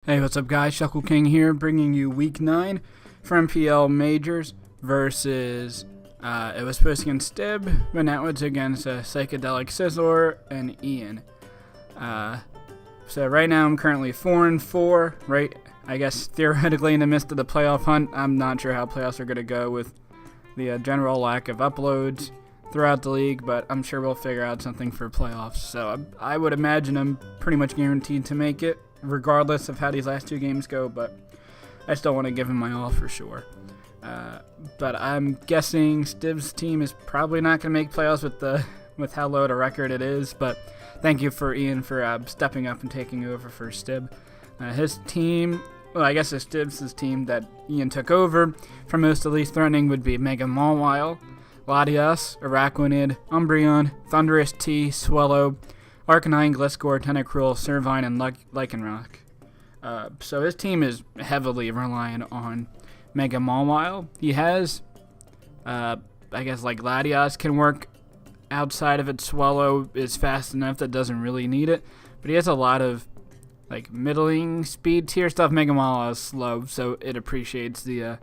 Hey, what's up guys? Shuckle King here, bringing you Week 9 for NPL Majors versus, it was supposed against Stib, but now it's against PsychedlicScizor and Ian. So right now I'm currently 4-4, right? I guess theoretically in the midst of the playoff hunt. I'm not sure how playoffs are going to go with the general lack of uploads throughout the league, but I'm sure we'll figure out something for playoffs. So I would imagine I'm pretty much guaranteed to make it, regardless of how these last two games go, but I still want to give him my all for sure. But I'm guessing Stib's team is probably not going to make playoffs with how low the record it is, but thank you for Ian for stepping up and taking over for Stib. His team, well, I guess it's Stib's team that Ian took over from most of the least threatening would be Mega Mawile, Latias, Araquanid, Umbreon, Thundurus T, Swellow, Arcanine, Gliscor, Tentacruel, Servine, and Lycanroc. So his team is heavily reliant on Mega Mawile. He has, I guess, like Latias can work outside of it. Swellow is fast enough that doesn't really need it. But he has a lot of, like, middling speed tier stuff. Mega Mawile is slow, so it appreciates the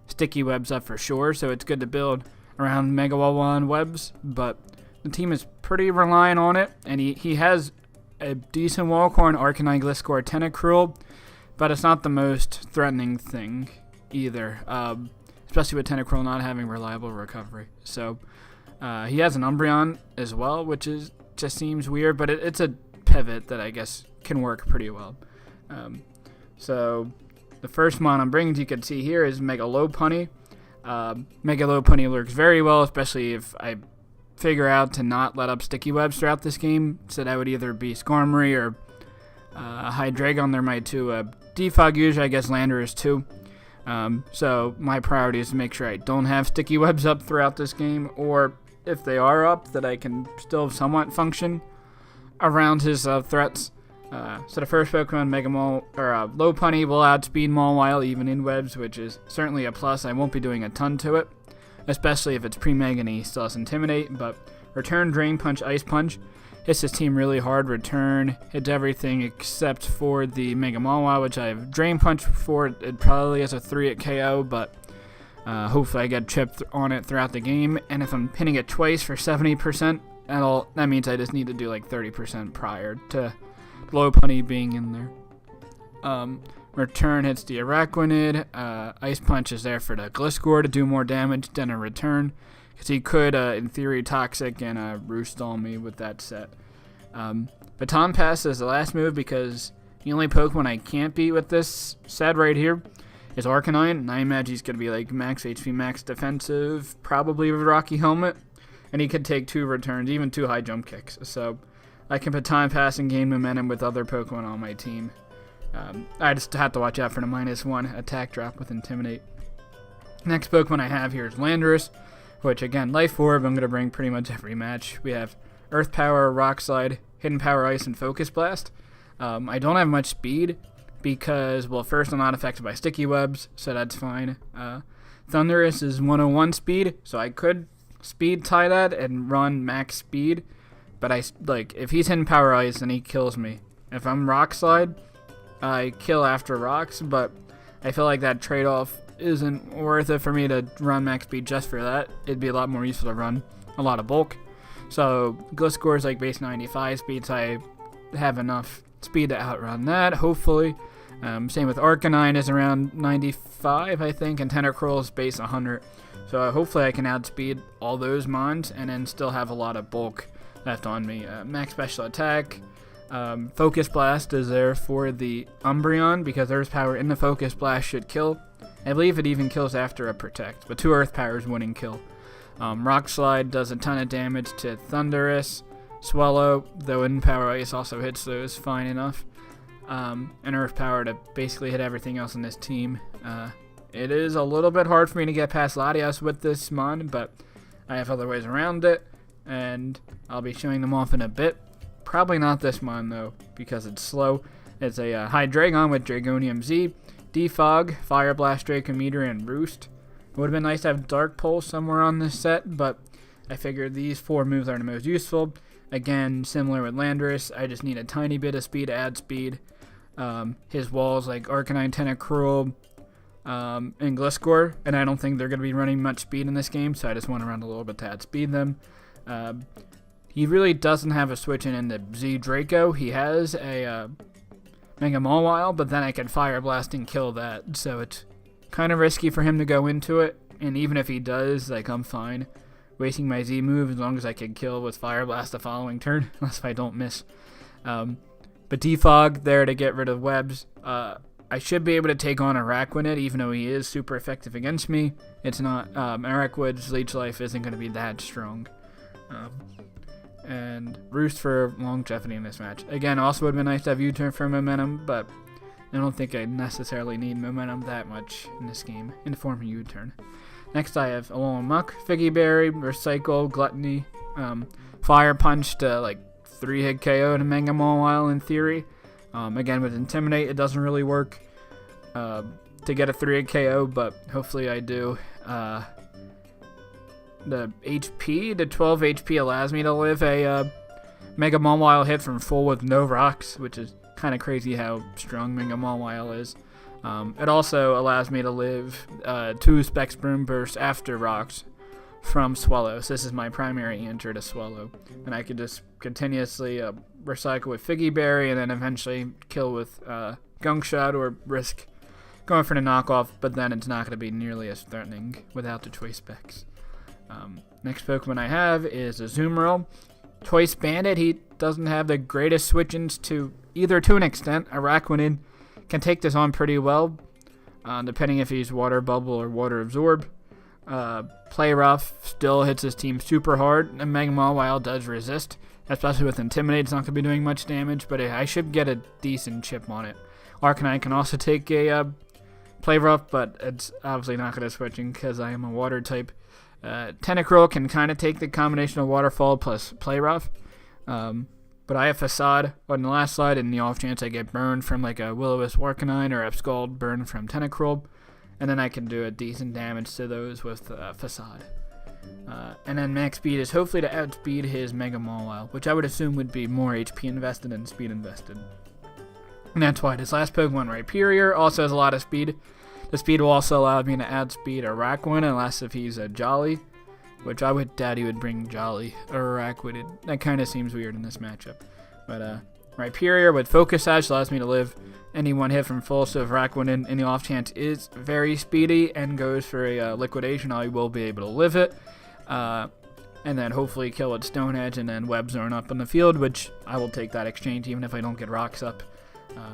sticky webs up for sure. So it's good to build around Mega Mawile and webs, but the team is pretty reliant on it, and he has a decent Walcorn, Arcanine, Gliscor, Tentacruel, but it's not the most threatening thing either, especially with Tentacruel not having reliable recovery. So he has an Umbreon as well, which just seems weird, but it's a pivot that I guess can work pretty well. So the first mon I'm bringing, you can see here, is Mega Lopunny. Mega Lopunny works very well, especially if I figure out to not let up sticky webs throughout this game. So that would either be Skarmory or Hydreigon. There might too. Defog usually, I guess Landorus too. So my priority is to make sure I don't have sticky webs up throughout this game, or if they are up, that I can still somewhat function around his threats. So the first Pokemon, Lopunny, will outspeed Mawile even in webs, which is certainly a plus. I won't be doing a ton to it, especially if it's pre-Mega and he still has Intimidate. But Return, Drain Punch, Ice Punch hits his team really hard. Return hits everything except for the Mega Mawile, which I have Drain Punch for. It probably has a 3 at KO, but hopefully I get chipped on it throughout the game. And if I'm hitting it twice for 70%, that means I just need to do like 30% prior to Lopunny being in there. Return hits the Araquanid. Ice Punch is there for the Gliscor to do more damage than a Return, because he could, in theory, Toxic and Roost on me with that set. Baton Pass is the last move, because the only Pokemon I can't beat with this set right here is Arcanine, and I imagine he's going to be like max HP, max defensive, probably with Rocky Helmet, and he could take 2 returns, even 2 high jump kicks. So I can Baton Pass and gain momentum with other Pokemon on my team. I just have to watch out for the -1 attack drop with Intimidate. Next Pokemon I have here is Landorus, which again, Life Orb, I'm going to bring pretty much every match. We have Earth Power, Rock Slide, Hidden Power Ice, and Focus Blast. I don't have much speed because, well, first I'm not affected by sticky webs, so that's fine. Thundurus is 101 speed, so I could speed tie that and run max speed, but if he's Hidden Power Ice, then he kills me. If I'm Rock Slide, I kill after rocks, but I feel like that trade-off isn't worth it for me to run max speed just for that. It'd be a lot more useful to run a lot of bulk. So Gliscor is like base 95 speed, so I have enough speed to outrun that, hopefully. Same with Arcanine is around 95, I think, and Tentacruel is base 100. So hopefully I can outspeed all those mons and then still have a lot of bulk left on me. Max special attack. Focus Blast is there for the Umbreon, because Earth Power in the Focus Blast should kill. I believe it even kills after a Protect, but 2 Earth Powers wouldn't kill. Rock Slide does a ton of damage to Thundurus. Swellow, though Hidden Power Ice also hits those fine enough. And Earth Power to basically hit everything else in this team. It is a little bit hard for me to get past Latias with this mon, but I have other ways around it, and I'll be showing them off in a bit. Probably not this mon, though, because it's slow. It's a Hydreigon with Dragonium Z, Defog, Fire Blast, Dracometer, and Roost. It would have been nice to have Dark Pulse somewhere on this set, but I figured these 4 moves are the most useful. Again, similar with Landorus, I just need a tiny bit of speed to add speed. his walls like Arcanine, Tentacruel, and Gliscor, and I don't think they're going to be running much speed in this game, so I just want to run a little bit to outspeed them. He really doesn't have a switch in the Z Draco. He has a Mega Mawile, but then I can Fire Blast and kill that, so it's kind of risky for him to go into it, and even if he does, like, I'm fine wasting my Z move as long as I can kill with Fire Blast the following turn, unless if I don't miss. But Defog there to get rid of webs. I should be able to take on Araquanid, even though he is super effective against me. It's not, Araquid's Leech Life isn't going to be that strong. And Roost for longevity in this match. Again, also would have been nice to have U-turn for momentum, but I don't think I necessarily need momentum that much in this game, in the form of U-turn. Next I have Alolan Muck, Figgy Berry, Recycle, Gluttony, Fire Punch to like 3-hit KO to Mega Mawile in theory. Again, with Intimidate, it doesn't really work to get a 3-hit KO, but hopefully I do. The HP, the 12 HP allows me to live a Mega Mawile hit from full with no rocks, which is kind of crazy how strong Mega Mawile is. It also allows me to live 2 Specs Boom Bursts after rocks from Swallow. So this is my primary answer to Swallow. And I could just continuously recycle with Figgy Berry and then eventually kill with Gunk Shot or risk going for the knockoff, but then it's not going to be nearly as threatening without the Choice Specs. Next Pokemon I have is Azumarill. Choice Bandit, he doesn't have the greatest switch-ins to either to an extent. Araquanid can take this on pretty well, depending if he's Water Bubble or Water Absorb. Play Rough still hits his team super hard, and Mega Mawile does resist, especially with Intimidate. It's not going to be doing much damage, but I should get a decent chip on it. Arcanine can also take a Play Rough, but it's obviously not going to switching because I am a Water type. Tentacruel can kind of take the combination of Waterfall plus Play Rough, but I have Facade on the last slide, and the off chance I get burned from like a Will-O-Wisp Arcanine or Scald burn from Tentacruel, and then I can do a decent damage to those with Facade. And then max speed is hopefully to outspeed his Mega Mawile, which I would assume would be more HP invested than speed invested. And that's why this last Pokemon, Rhyperior, also has a lot of speed. The speed will also allow me to outspeed Araquanid, unless if he's a Jolly, which I would doubt he would bring Jolly or Araquanid. That kind of seems weird in this matchup. But Rhyperior with Focus Sash allows me to live any one hit from full, so if Araquanid in the off chance is very speedy and goes for a liquidation, I will be able to live it. And then hopefully kill it Stone Edge and then Web Zone up on the field, which I will take that exchange even if I don't get rocks up.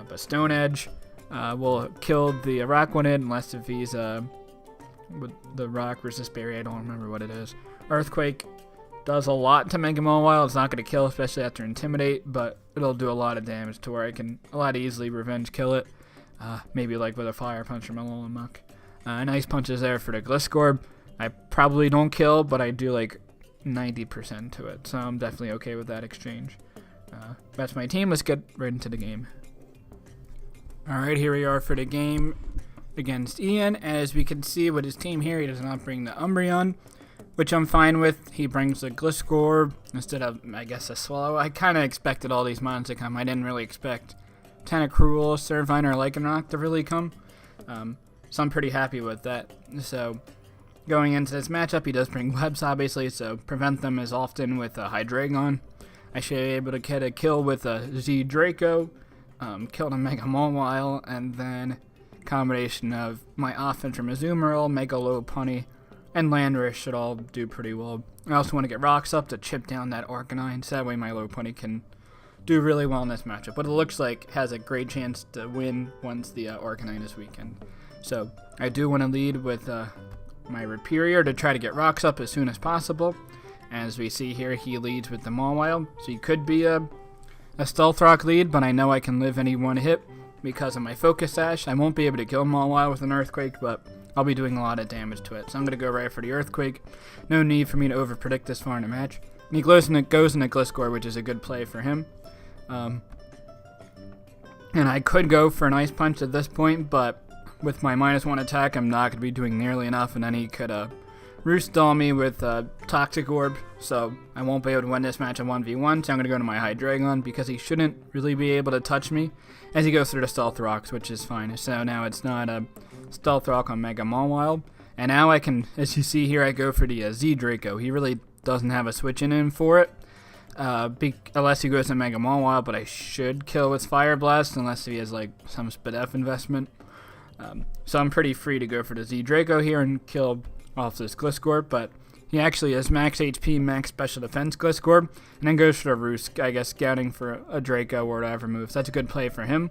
But Stone Edge will kill the Araquanid unless if he's with the rock resist berry, I don't remember what it is. Earthquake does a lot to Mega Mawile. It's not going to kill, especially after Intimidate, but it'll do a lot of damage to where I can a lot easily revenge kill it. Maybe like with a Fire Punch from Alolan Muck. Nice punches there for the Gliscor. I probably don't kill, but I do like 90% to it, so I'm definitely okay with that exchange. That's my team. Let's get right into the game. Alright, here we are for the game against Ian. As we can see with his team here, he does not bring the Umbreon, which I'm fine with. He brings the Gliscor instead of, I guess, a Swallow. I kind of expected all these mons to come. I didn't really expect Tentacruel, Servine, or Lycanroc to really come. So I'm pretty happy with that. So going into this matchup, he does bring Webs, obviously, so prevent them as often with a Hydreigon. I should be able to get a kill with a Z Draco. Killed a Mega Mawile, and then combination of my offense from Azumarill, Mega Lopunny, and Landorus should all do pretty well. I also want to get rocks up to chip down that Arcanine, so that way my Lopunny can do really well in this matchup. But it looks like has a great chance to win once the Arcanine is weakened. So I do want to lead with my Rhyperior to try to get rocks up as soon as possible. As we see here, he leads with the Mawile, so he could be a Stealth Rock lead, but I know I can live any one hit because of my Focus Sash. I won't be able to kill Mawile with an Earthquake, but I'll be doing a lot of damage to it. So I'm going to go right for the Earthquake. No need for me to overpredict this far in the match. And he goes into Gliscor, which is a good play for him. And I could go for an Ice Punch at this point, but with my -1 attack, I'm not going to be doing nearly enough, and then he could roost on me with Toxic Orb, so I won't be able to win this match on 1v1, so I'm going to go to my Hydreigon because he shouldn't really be able to touch me as he goes through the Stealth Rocks, which is fine. So now it's not a Stealth Rock on Mega Mawile, and now I can, as you see here, I go for the Z Draco. He really doesn't have a switch in him for it, unless he goes to Mega Mawile, but I should kill with Fire Blast unless he has like some Spadef investment. So I'm pretty free to go for the Z Draco here and kill off this Gliscor, but he actually has max HP, max special defense Gliscor, and then goes for the Roost, I guess scouting for a Draco or whatever moves. That's a good play for him.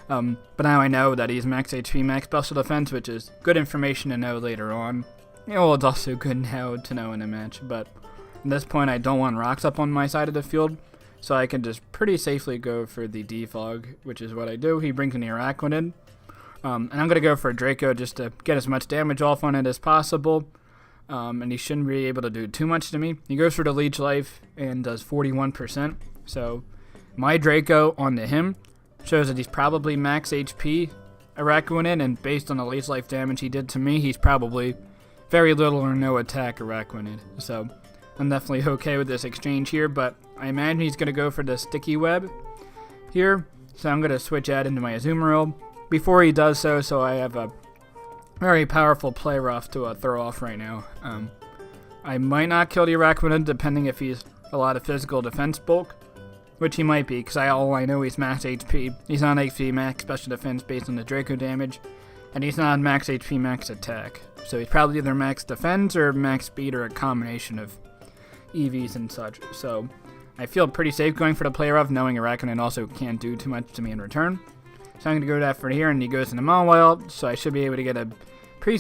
But now I know that he's max HP, max special defense, which is good information to know later on. Well, it's also good now to know in a match, but at this point I don't want rocks up on my side of the field, so I can just pretty safely go for the Defog, which is what I do. He brings in the Araquanid, and I'm going to go for a Draco just to get as much damage off on it as possible, and he shouldn't be able to do too much to me. He goes for the Leech Life and does 41%, so my Draco onto him shows that he's probably max HP Araquanid, and based on the Leech Life damage he did to me, he's probably very little or no attack Araquanid. So I'm definitely okay with this exchange here, but I imagine he's going to go for the Sticky Web here, so I'm going to switch out into my Azumarill before he does so I have a very powerful play rough to throw off right now. I might not kill the Araquanid depending if he's a lot of physical defense bulk, which he might be, because all I know he's max HP. He's on HP max special defense based on the Draco damage, and he's not max HP max attack. So he's probably either max defense or max speed or a combination of EVs and such. So I feel pretty safe going for the play rough, knowing Araquanid also can't do too much to me in return. So I'm going to go that for here, and he goes into Mawile, so I should be able to get a pretty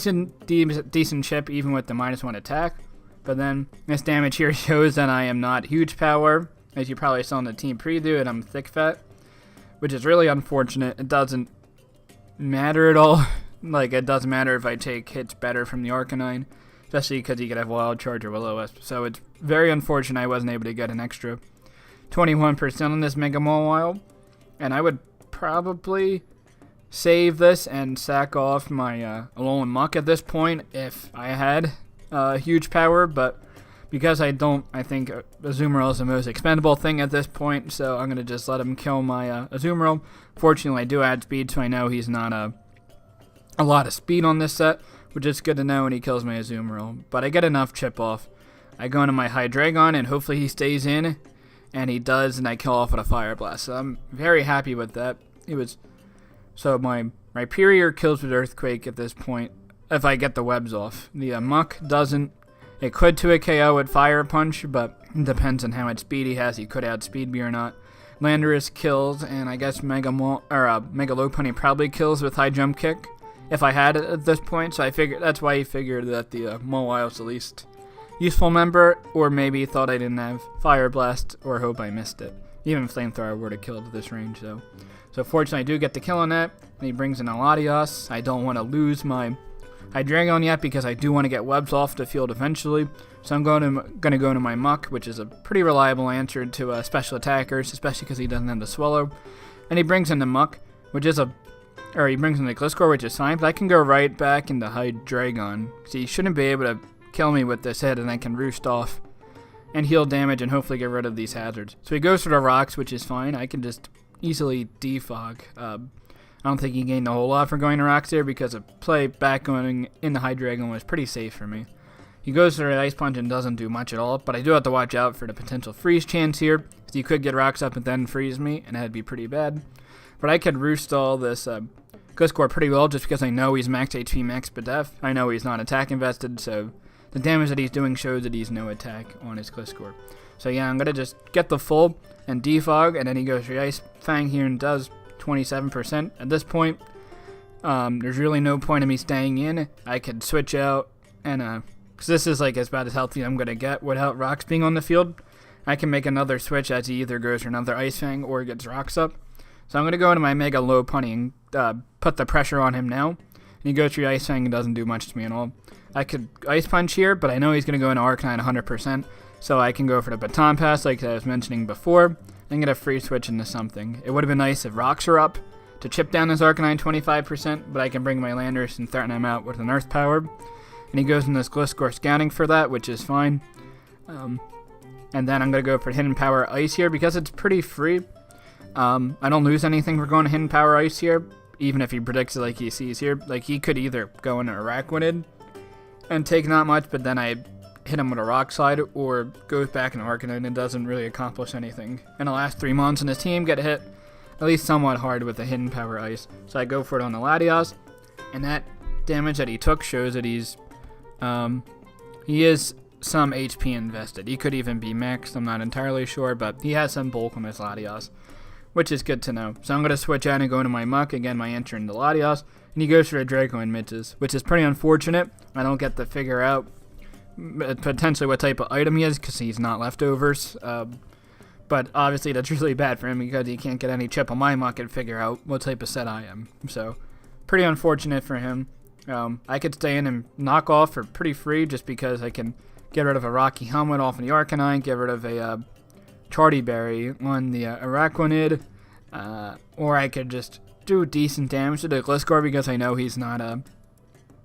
decent chip even with the -1 attack. But then this damage here shows that I am not huge power, as you probably saw in the team preview, and I'm thick fat, which is really unfortunate. It doesn't matter at all. Like, it doesn't matter if I take hits better from the Arcanine, especially because he could have Wild Charge or Will-O-Wisp. So it's very unfortunate I wasn't able to get an extra 21% on this Mega Mawile, and I would probably save this and sack off my Alolan Muck at this point if I had huge power, but because I don't, I think Azumarill is the most expendable thing at this point, so I'm going to just let him kill my Azumarill. Fortunately, I do add speed, so I know he's not a lot of speed on this set, which is good to know when he kills my Azumarill. But I get enough chip off. I go into my Hydreigon, and hopefully he stays in, and he does, and I kill off with a Fire Blast. So I'm very happy with that. So my Rhyperior kills with Earthquake at this point, if I get the webs off. The Muck doesn't. It could to a KO with Fire Punch, but it depends on how much speed he has. He could outspeed me or not. Landorus kills, and I guess Mega Lopunny probably kills with High Jump Kick if I had it at this point. So I figured that's why he figured that the Mawile was the least useful member, or maybe he thought I didn't have Fire Blast, or hope I missed it. Even Flamethrower would have killed at this range, though. So fortunately, I do get the kill on that, and he brings in a Latios. I don't want to lose my Hydreigon yet because I do want to get webs off the field eventually. So I'm going to go into my Muck, which is a pretty reliable answer to special attackers, especially because he doesn't have the Swallow. And he brings in the Muck, which is he brings in the Gliscor, which is fine, but I can go right back into Hydreigon. So he shouldn't be able to kill me with this hit, and I can roost off and heal damage and hopefully get rid of these hazards. So he goes for the rocks, which is fine. I can just easily defog. I don't think he gained a whole lot for going to rocks here because a play back going in the Hydreigon was pretty safe for me. He goes for an Ice Punch and doesn't do much at all, but I do have to watch out for the potential freeze chance here, because he could get rocks up and then freeze me, and that'd be pretty bad. But I could roost all this Gliscor pretty well just because I know he's max HP, max Spadef. I know he's not attack invested, so the damage that he's doing shows that he's no attack on his Gliscor. So yeah, I'm going to just get the full and defog, and then he goes for the Ice Fang here and does 27%. At this point, there's really no point in me staying in. I could switch out, and because this is like as bad as healthy I'm going to get without rocks being on the field. I can make another switch as he either goes for another Ice Fang or gets rocks up. So I'm going to go into my Mega Lopunny and put the pressure on him now. And he goes through Ice Fang and doesn't do much to me at all. I could Ice Punch here, but I know he's going to go into Arcanine 100%. So I can go for the Baton Pass like I was mentioning before, and get a free switch into something. It would have been nice if rocks were up to chip down his Arcanine 25%, but I can bring my Landorus and threaten him out with an Earth Power. and he goes in this Gliscor scouting for that, which is fine. And then I'm going to go for Hidden Power Ice here because it's pretty free. I don't lose anything for going to Hidden Power Ice here, even if he predicts it like he sees here. Like, he could either go into Araquanid and take not much, but then I hit him with a Rock Slide, or goes back into Arcanine and doesn't really accomplish anything. And the last 3 months in his team get hit at least somewhat hard with the Hidden Power Ice. So I go for it on the Latios, and that damage that he took shows that he is some HP invested. He could even be maxed, I'm not entirely sure, but he has some bulk on his Latios, which is good to know. So I'm going to switch out and go into my Muck, again my answer into Latios, and he goes for a Draco and Mitches, which is pretty unfortunate. I don't get to figure out potentially what type of item he is because he's not leftovers, but obviously that's really bad for him because he can't get any chip on my Muck and figure out what type of set I am. So pretty unfortunate for him. I could stay in and knock off for pretty free just because I can get rid of a Rocky Helmet off of the Arcanine, get rid of a Charty Berry on the Araquanid, or I could just do decent damage to the Gliscor because I know he's not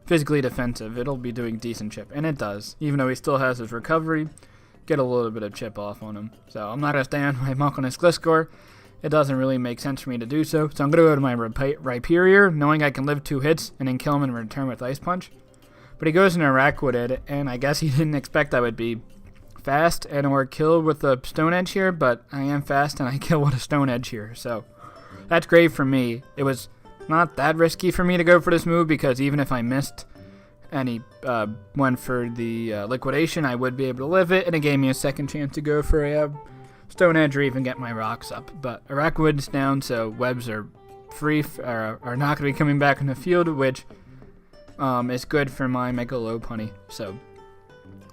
physically defensive. It'll be doing decent chip, and it does. Even though he still has his recovery, get a little bit of chip off on him. So I'm not going to stay on my Muck on his Gliscor. It doesn't really make sense for me to do so. So I'm going to go to my Rhyperior, knowing I can live 2 hits and then kill him in return with Ice Punch. But he goes into Araquanid, and I guess he didn't expect I would be fast and or kill with a Stone Edge here, but I am fast and I kill with a Stone Edge here. So that's great for me. It was not that risky for me to go for this move because even if I missed and he went for the liquidation, I would be able to live it, and it gave me a second chance to go for a Stone Edge or even get my rocks up. But Araquanid's down, so webs are free, are not going to be coming back in the field, which is good for my Mega Lopunny. So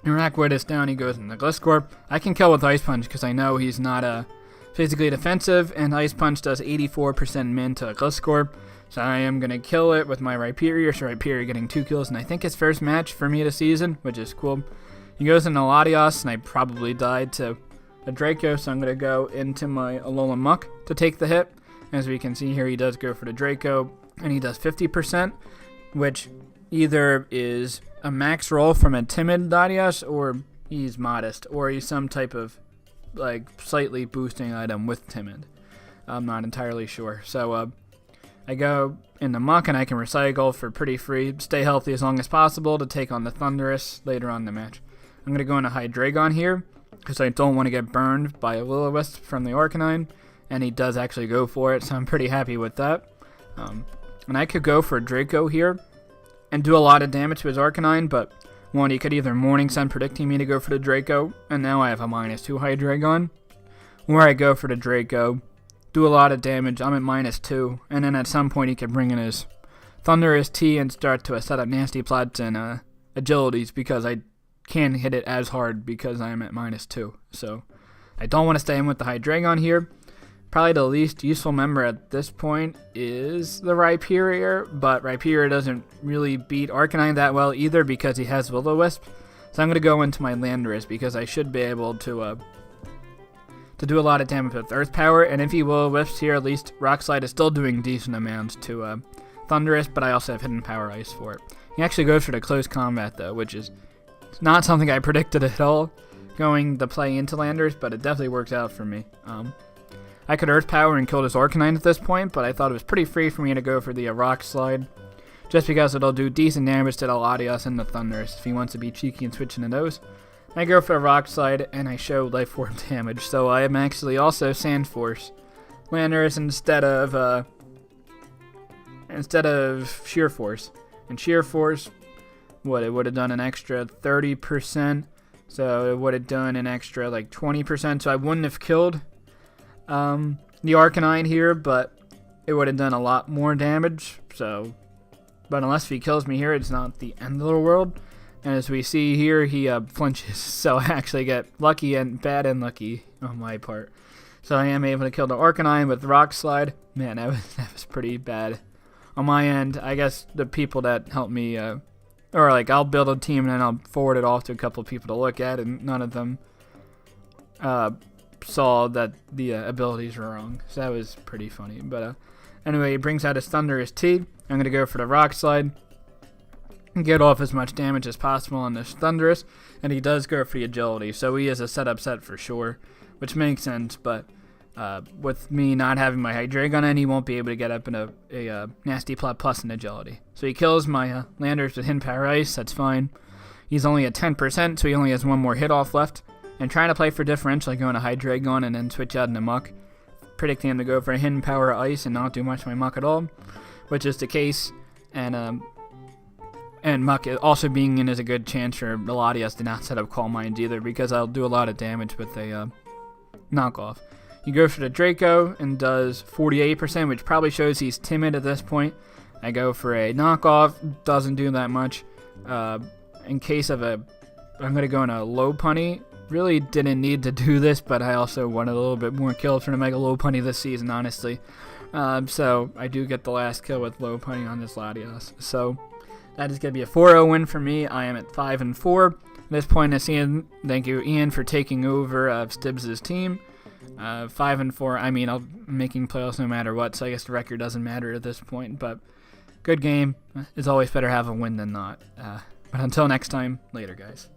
Araquanid is down, he goes in the Gliscor. I can kill with Ice Punch because I know he's not physically defensive, and Ice Punch does 84% min to a Gliscor. So I am going to kill it with my Rhyperior, so Rhyperior getting 2 kills, and I think his first match for me this season, which is cool. He goes into Latios, and I probably died to a Draco, so I'm going to go into my Alolan Muck to take the hit. As we can see here, he does go for the Draco, and he does 50%, which either is a max roll from a Timid Latios, or he's modest, or he's some type of like slightly boosting item with Timid. I'm not entirely sure. So I go in the Muck, and I can recycle for pretty free, stay healthy as long as possible to take on the Thundurus later on in the match. I'm going to go into Hydreigon here because I don't want to get burned by a Will-O-Wisp from the Arcanine, and he does actually go for it, so I'm pretty happy with that. And I could go for a Draco here and do a lot of damage to his Arcanine, but one, he could either Morning Sun predicting me to go for the Draco, and now I have a -2 Hydreigon, or I go for the Draco, do a lot of damage, I'm at -2, and then at some point he can bring in his Thundurus T and start to set up nasty plots and agilities because I can't hit it as hard because I'm at -2. So I don't want to stay in with the Hydreigon here. Probably the least useful member at this point is the Rhyperior, but Rhyperior doesn't really beat Arcanine that well either because he has Will-O-Wisp. So I'm going to go into my Landorus because I should be able to do a lot of damage with Earth Power, and if he Will-O-Wisps here, at least Rock Slide is still doing decent amounts to Thundurus, but I also have Hidden Power Ice for it. He actually goes for the Close Combat though, which is not something I predicted at all going to play into Landorus, but it definitely works out for me. I could Earth Power and kill this Arcanine at this point, but I thought it was pretty free for me to go for the Rock Slide, just because it'll do decent damage to the Latios and the Thundurus if he wants to be cheeky and switch into those. I go for a Rock Slide, and I show Life Orb damage, so I am actually also Sand Force Landorus instead of Sheer Force. And Sheer Force, it would have done an extra 30%, so it would have done an extra like 20%, so I wouldn't have killed the Arcanine here, but it would have done a lot more damage. So, but unless he kills me here, it's not the end of the world. And as we see here, he flinches, so I actually get lucky and bad and lucky on my part. So I am able to kill the Arcanine with Rock Slide. Man, that was pretty bad on my end. I guess the people that helped me, or like I'll build a team and then I'll forward it off to a couple of people to look at, and none of them saw that the abilities were wrong, so that was pretty funny. But anyway, he brings out his Thundurus T. I'm going to go for the Rock Slide. get off as much damage as possible on this Thunderous, and he does go for the agility, so he is a setup set for sure, which makes sense, but with me not having my Hydreigon in, he won't be able to get up in a nasty plot plus in agility. So he kills my Landers with Hidden Power Ice, that's fine. He's only at 10%, so he only has one more hit off left. And trying to play for differential, like going to Hydreigon and then switch out into Muck, predicting him to go for a Hidden Power Ice and not do much to my Muck at all, which is the case. And Muck also being in is a good chance for Melodius to not set up Calm Minds either, because I'll do a lot of damage with a knockoff. He goes for the Draco and does 48%, which probably shows he's timid at this point. I go for a knockoff, doesn't do that much. In case of I'm going to go in a low punny. Really didn't need to do this, but I also wanted a little bit more kills for the Mega Low Punny this season, honestly. So I do get the last kill with Low Punny on this Latios. So that is going to be a 4-0 win for me. I am at 5-4. At this point in the season, thank you, Ian, for taking over Stibbs' team. 5-4. I mean, I'm making playoffs no matter what, so I guess the record doesn't matter at this point. But good game. It's always better to have a win than not. But until next time, later, guys.